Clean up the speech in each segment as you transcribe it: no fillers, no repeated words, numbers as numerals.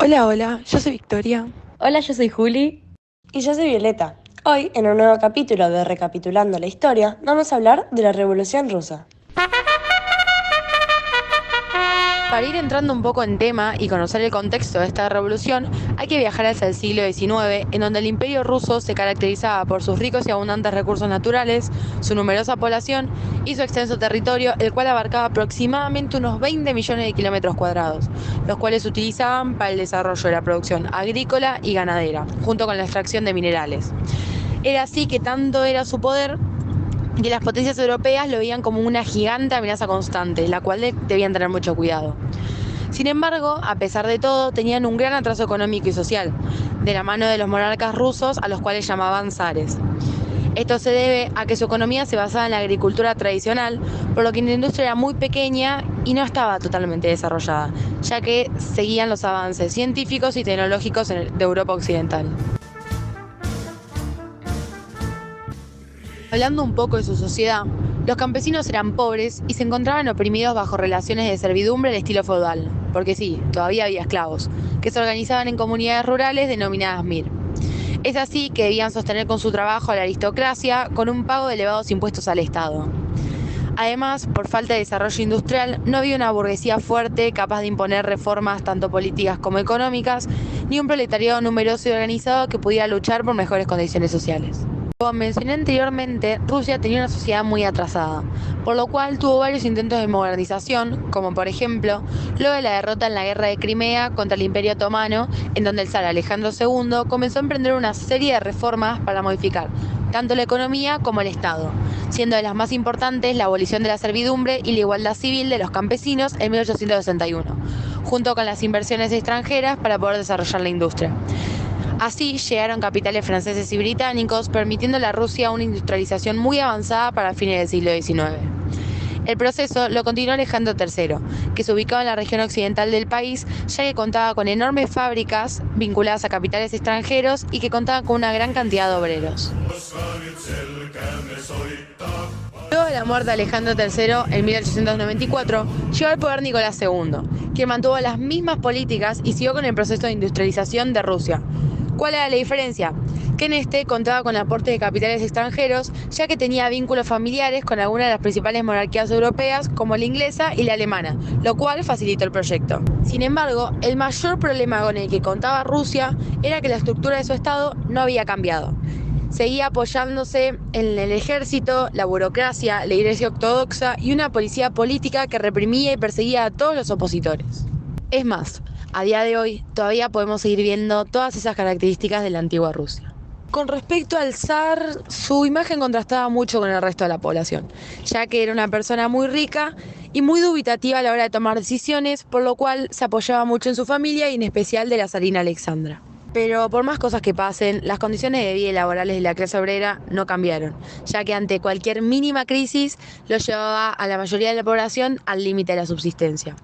Hola, hola, yo soy Victoria. Hola, yo soy Juli. Y yo soy Violeta. Hoy, en un nuevo capítulo de Recapitulando la Historia, vamos a hablar de la Revolución Rusa. Para ir entrando un poco en tema y conocer el contexto de esta revolución, hay que viajar hacia el siglo XIX, en donde el Imperio ruso se caracterizaba por sus ricos y abundantes recursos naturales, su numerosa población y su extenso territorio, el cual abarcaba aproximadamente unos 20 millones de kilómetros cuadrados, los cuales se utilizaban para el desarrollo de la producción agrícola y ganadera, junto con la extracción de minerales. Era así que tanto era su poder que las potencias europeas lo veían como una gigante amenaza constante, la cual debían tener mucho cuidado. Sin embargo, a pesar de todo, tenían un gran atraso económico y social, de la mano de los monarcas rusos a los cuales llamaban zares. Esto se debe a que su economía se basaba en la agricultura tradicional, por lo que la industria era muy pequeña y no estaba totalmente desarrollada, ya que seguían los avances científicos y tecnológicos de Europa Occidental. Hablando un poco de su sociedad, los campesinos eran pobres y se encontraban oprimidos bajo relaciones de servidumbre al estilo feudal, porque sí, todavía había esclavos, que se organizaban en comunidades rurales denominadas mir. Es así que debían sostener con su trabajo a la aristocracia con un pago de elevados impuestos al Estado. Además, por falta de desarrollo industrial, no había una burguesía fuerte capaz de imponer reformas tanto políticas como económicas, ni un proletariado numeroso y organizado que pudiera luchar por mejores condiciones sociales. Como mencioné anteriormente, Rusia tenía una sociedad muy atrasada, por lo cual tuvo varios intentos de modernización, como por ejemplo, luego de la derrota en la Guerra de Crimea contra el Imperio Otomano, en donde el zar Alejandro II comenzó a emprender una serie de reformas para modificar tanto la economía como el Estado, siendo de las más importantes la abolición de la servidumbre y la igualdad civil de los campesinos en 1861, junto con las inversiones extranjeras para poder desarrollar la industria. Así llegaron capitales franceses y británicos, permitiéndole a Rusia una industrialización muy avanzada para fines del siglo XIX. El proceso lo continuó Alejandro III, que se ubicaba en la región occidental del país, ya que contaba con enormes fábricas vinculadas a capitales extranjeros y que contaban con una gran cantidad de obreros. Luego de la muerte de Alejandro III en 1894, llegó al poder Nicolás II, quien mantuvo las mismas políticas y siguió con el proceso de industrialización de Rusia. ¿Cuál era la diferencia? Que en este contaba con aportes de capitales extranjeros, ya que tenía vínculos familiares con algunas de las principales monarquías europeas, como la inglesa y la alemana, lo cual facilitó el proyecto. Sin embargo, el mayor problema con el que contaba Rusia era que la estructura de su Estado no había cambiado. Seguía apoyándose en el ejército, la burocracia, la iglesia ortodoxa y una policía política que reprimía y perseguía a todos los opositores. Es más, a día de hoy todavía podemos seguir viendo todas esas características de la antigua Rusia. Con respecto al zar, su imagen contrastaba mucho con el resto de la población, ya que era una persona muy rica y muy dubitativa a la hora de tomar decisiones, por lo cual se apoyaba mucho en su familia y en especial de la zarina Alexandra. Pero por más cosas que pasen, las condiciones de vida y laborales de la clase obrera no cambiaron, ya que ante cualquier mínima crisis lo llevaba a la mayoría de la población al límite de la subsistencia.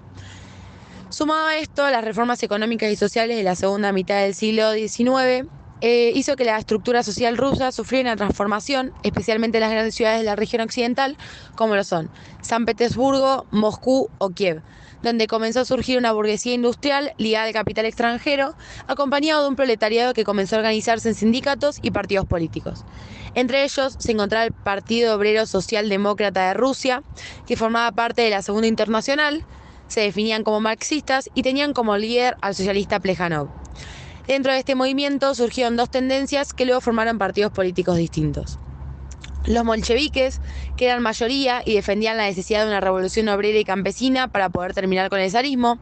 Sumado a esto, las reformas económicas y sociales de la segunda mitad del siglo XIX hizo que la estructura social rusa sufriera una transformación, especialmente en las grandes ciudades de la región occidental, como lo son San Petersburgo, Moscú o Kiev, donde comenzó a surgir una burguesía industrial ligada al capital extranjero, acompañado de un proletariado que comenzó a organizarse en sindicatos y partidos políticos. Entre ellos se encontraba el Partido Obrero Socialdemócrata de Rusia, que formaba parte de la Segunda Internacional, se definían como marxistas y tenían como líder al socialista Plejánov. Dentro de este movimiento surgieron dos tendencias que luego formaron partidos políticos distintos. Los bolcheviques, que eran mayoría y defendían la necesidad de una revolución obrera y campesina para poder terminar con el zarismo,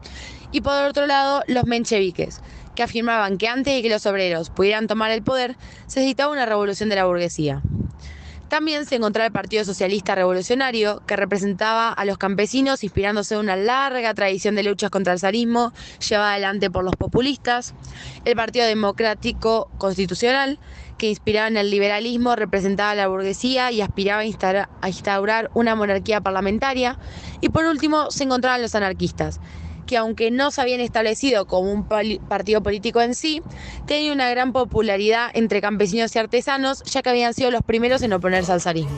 y por otro lado los mencheviques, que afirmaban que antes de que los obreros pudieran tomar el poder, se necesitaba una revolución de la burguesía. También se encontraba el Partido Socialista Revolucionario, que representaba a los campesinos inspirándose en una larga tradición de luchas contra el zarismo llevada adelante por los populistas. El Partido Democrático Constitucional, que inspiraba en el liberalismo, representaba a la burguesía y aspiraba a instaurar una monarquía parlamentaria. Y por último se encontraban los anarquistas, que aunque no se habían establecido como un partido político en sí, tenían una gran popularidad entre campesinos y artesanos, ya que habían sido los primeros en oponerse al zarismo.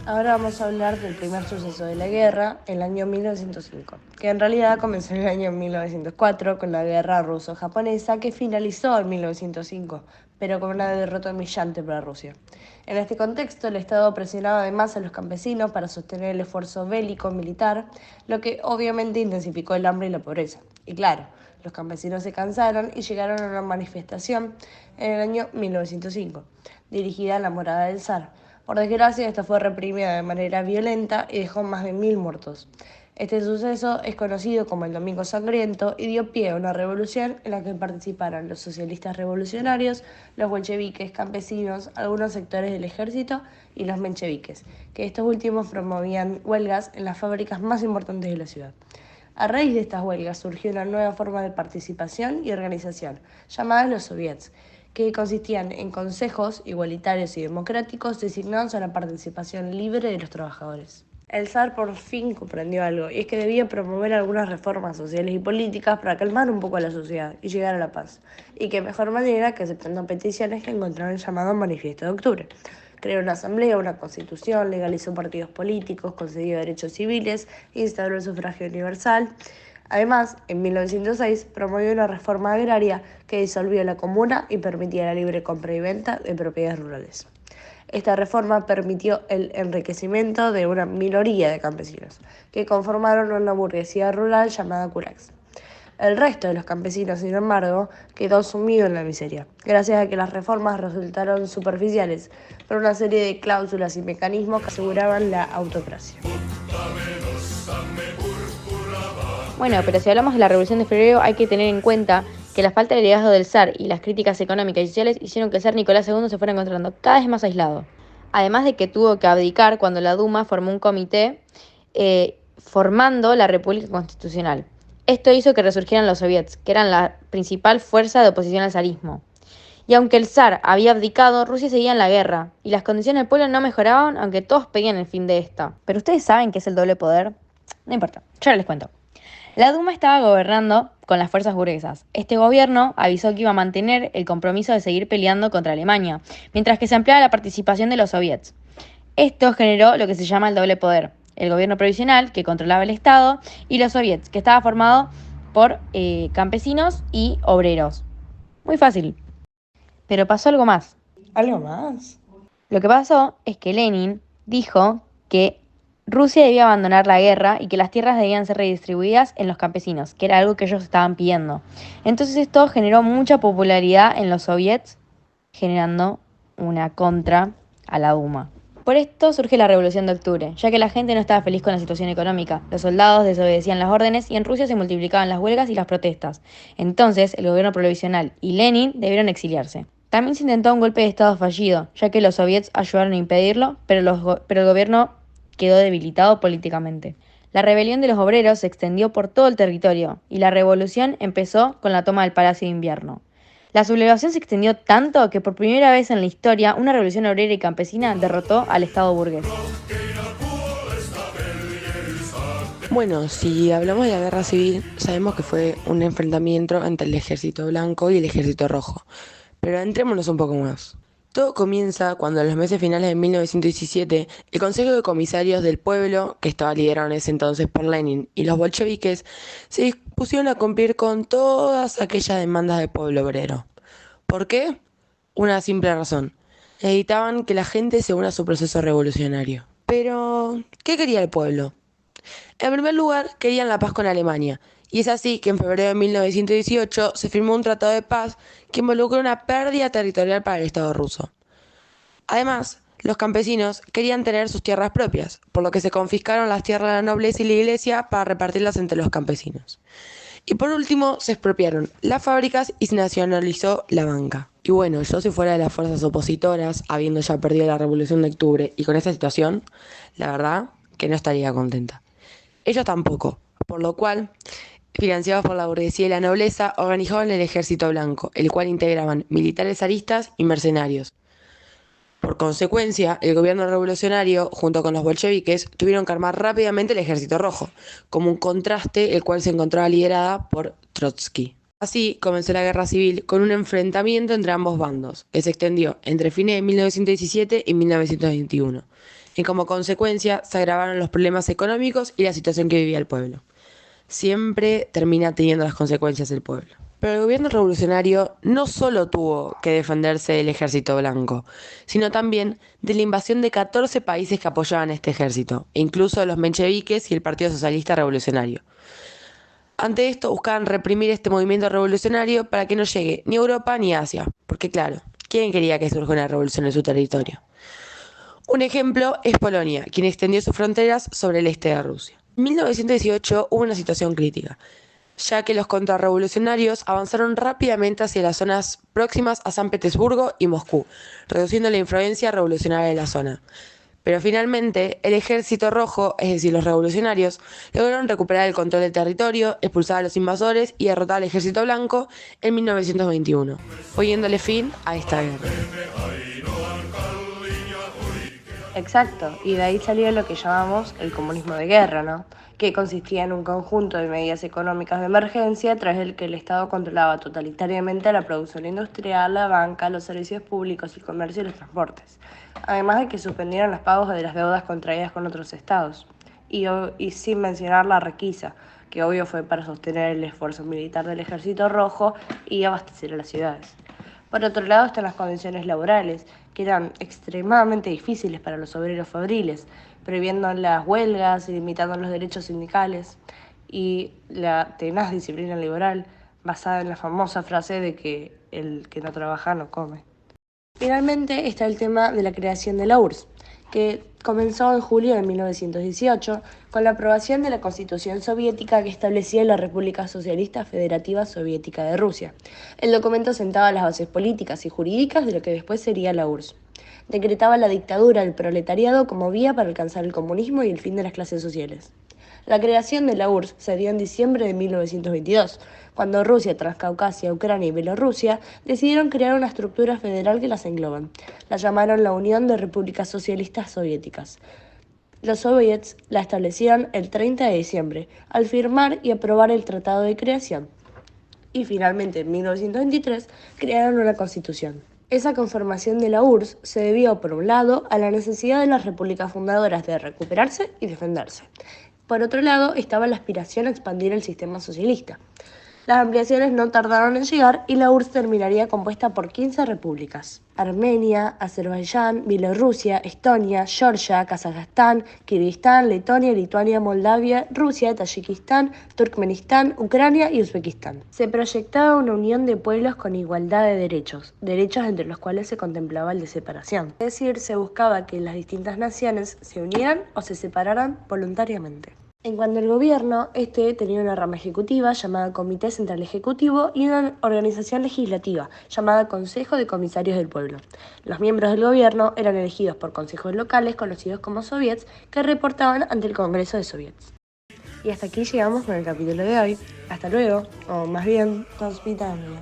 Ahora vamos a hablar del primer suceso de la guerra, el año 1905, que en realidad comenzó en el año 1904 con la guerra ruso-japonesa que finalizó en 1905, pero con una derrota humillante para Rusia. En este contexto, el Estado presionaba además a los campesinos para sostener el esfuerzo bélico militar, lo que obviamente intensificó el hambre y la pobreza. Y claro, los campesinos se cansaron y llegaron a una manifestación en el año 1905, dirigida a la morada del zar. Por desgracia, esta fue reprimida de manera violenta y dejó más de 1000 muertos. Este suceso es conocido como el Domingo Sangriento y dio pie a una revolución en la que participaron los socialistas revolucionarios, los bolcheviques, campesinos, algunos sectores del ejército y los mencheviques, que estos últimos promovían huelgas en las fábricas más importantes de la ciudad. A raíz de estas huelgas surgió una nueva forma de participación y organización, llamada los soviets, que consistían en consejos igualitarios y democráticos designados a la participación libre de los trabajadores. El zar por fin comprendió algo, y es que debía promover algunas reformas sociales y políticas para calmar un poco a la sociedad y llegar a la paz. Y qué mejor manera que aceptando peticiones que encontraron el llamado Manifiesto de Octubre. Creó una asamblea, una constitución, legalizó partidos políticos, concedió derechos civiles, instauró el sufragio universal. Además, en 1906 promovió una reforma agraria que disolvió la comuna y permitía la libre compra y venta de propiedades rurales. Esta reforma permitió el enriquecimiento de una minoría de campesinos, que conformaron una burguesía rural llamada kulaks. El resto de los campesinos, sin embargo, quedó sumido en la miseria, gracias a que las reformas resultaron superficiales por una serie de cláusulas y mecanismos que aseguraban la autocracia. Bueno, pero si hablamos de la Revolución de Febrero, hay que tener en cuenta que la falta de liderazgo del zar y las críticas económicas y sociales hicieron que el zar Nicolás II se fuera encontrando cada vez más aislado. Además de que tuvo que abdicar cuando la Duma formó un comité formando la República Constitucional. Esto hizo que resurgieran los soviets, que eran la principal fuerza de oposición al zarismo. Y aunque el zar había abdicado, Rusia seguía en la guerra, y las condiciones del pueblo no mejoraban, aunque todos pedían el fin de esta. ¿Pero ustedes saben qué es el doble poder? No importa, yo ahora les cuento. La Duma estaba gobernando con las fuerzas burguesas. Este gobierno avisó que iba a mantener el compromiso de seguir peleando contra Alemania, mientras que se ampliaba la participación de los soviets. Esto generó lo que se llama el doble poder. El gobierno provisional, que controlaba el Estado, y los soviets, que estaba formado por campesinos y obreros. Muy fácil. Pero pasó algo más. ¿Algo más? Lo que pasó es que Lenin dijo que Rusia debía abandonar la guerra y que las tierras debían ser redistribuidas en los campesinos, que era algo que ellos estaban pidiendo. Entonces esto generó mucha popularidad en los soviets, generando una contra a la Duma. Por esto surge la Revolución de Octubre, ya que la gente no estaba feliz con la situación económica. Los soldados desobedecían las órdenes y en Rusia se multiplicaban las huelgas y las protestas. Entonces, el gobierno provisional y Lenin debieron exiliarse. También se intentó un golpe de Estado fallido, ya que los soviets ayudaron a impedirlo, pero el gobierno quedó debilitado políticamente. La rebelión de los obreros se extendió por todo el territorio y la revolución empezó con la toma del Palacio de Invierno. La sublevación se extendió tanto que por primera vez en la historia una revolución obrera y campesina derrotó al Estado burgués. Bueno, si hablamos de la guerra civil, sabemos que fue un enfrentamiento entre el ejército blanco y el ejército rojo. Pero entrémonos un poco más. Todo comienza cuando en los meses finales de 1917, el Consejo de Comisarios del Pueblo, que estaba liderado en ese entonces por Lenin, y los bolcheviques, se dispusieron a cumplir con todas aquellas demandas del pueblo obrero. ¿Por qué? Una simple razón. Necesitaban que la gente se una a su proceso revolucionario. Pero, ¿qué quería el pueblo? En primer lugar, querían la paz con Alemania, y es así que en febrero de 1918 se firmó un tratado de paz que involucró una pérdida territorial para el Estado ruso. Además, los campesinos querían tener sus tierras propias, por lo que se confiscaron las tierras de la nobleza y la iglesia para repartirlas entre los campesinos. Y por último, se expropiaron las fábricas y se nacionalizó la banca. Y bueno, yo si fuera de las fuerzas opositoras, habiendo ya perdido la Revolución de Octubre y con esta situación, la verdad que no estaría contenta. Ellos tampoco, por lo cual, financiados por la burguesía y la nobleza, organizaban el ejército blanco, el cual integraban militares zaristas y mercenarios. Por consecuencia, el gobierno revolucionario, junto con los bolcheviques, tuvieron que armar rápidamente el ejército rojo, como un contraste el cual se encontraba liderada por Trotsky. Así comenzó la guerra civil con un enfrentamiento entre ambos bandos, que se extendió entre fines de 1917 y 1921. y como consecuencia se agravaron los problemas económicos y la situación que vivía el pueblo. Siempre termina teniendo las consecuencias el pueblo. Pero el gobierno revolucionario no solo tuvo que defenderse del ejército blanco, sino también de la invasión de 14 países que apoyaban este ejército, e incluso de los mencheviques y el Partido Socialista Revolucionario. Ante esto buscaban reprimir este movimiento revolucionario para que no llegue ni a Europa ni a Asia, porque claro, ¿quién quería que surja una revolución en su territorio? Un ejemplo es Polonia, quien extendió sus fronteras sobre el este de Rusia. En 1918 hubo una situación crítica, ya que los contrarrevolucionarios avanzaron rápidamente hacia las zonas próximas a San Petersburgo y Moscú, reduciendo la influencia revolucionaria de la zona. Pero finalmente, el Ejército Rojo, es decir, los revolucionarios, lograron recuperar el control del territorio, expulsar a los invasores y derrotar al Ejército Blanco en 1921, poniéndole fin a esta guerra. Exacto, y de ahí salió lo que llamamos el comunismo de guerra, ¿no? Que consistía en un conjunto de medidas económicas de emergencia a través del que el Estado controlaba totalitariamente la producción industrial, la banca, los servicios públicos, el comercio y los transportes. Además de que suspendieron los pagos de las deudas contraídas con otros estados. Y sin mencionar la requisa, que obvio fue para sostener el esfuerzo militar del Ejército Rojo y abastecer a las ciudades. Por otro lado están las condiciones laborales, que eran extremadamente difíciles para los obreros fabriles, prohibiendo las huelgas y limitando los derechos sindicales, y la tenaz disciplina laboral, basada en la famosa frase de que el que no trabaja no come. Finalmente está el tema de la creación de la URSS, que comenzó en julio de 1918 con la aprobación de la Constitución Soviética que establecía la República Socialista Federativa Soviética de Rusia. El documento sentaba las bases políticas y jurídicas de lo que después sería la URSS. Decretaba la dictadura del proletariado como vía para alcanzar el comunismo y el fin de las clases sociales. La creación de la URSS se dio en diciembre de 1922, cuando Rusia, Transcaucasia, Ucrania y Bielorrusia decidieron crear una estructura federal que las engloban. La llamaron la Unión de Repúblicas Socialistas Soviéticas. Los soviets la establecieron el 30 de diciembre, al firmar y aprobar el Tratado de Creación. Y finalmente, en 1923, crearon una constitución. Esa conformación de la URSS se debió, por un lado, a la necesidad de las repúblicas fundadoras de recuperarse y defenderse. Por otro lado, estaba la aspiración a expandir el sistema socialista. Las ampliaciones no tardaron en llegar y la URSS terminaría compuesta por 15 repúblicas: Armenia, Azerbaiyán, Bielorrusia, Estonia, Georgia, Kazajstán, Kirguistán, Letonia, Lituania, Moldavia, Rusia, Tayikistán, Turkmenistán, Ucrania y Uzbekistán. Se proyectaba una unión de pueblos con igualdad de derechos entre los cuales se contemplaba el de separación. Es decir, se buscaba que las distintas naciones se unieran o se separaran voluntariamente. En cuanto al gobierno, tenía una rama ejecutiva llamada Comité Central Ejecutivo y una organización legislativa llamada Consejo de Comisarios del Pueblo. Los miembros del gobierno eran elegidos por consejos locales conocidos como soviets que reportaban ante el Congreso de Soviets. Y hasta aquí llegamos con el capítulo de hoy. Hasta luego, o más bien, Conspitania.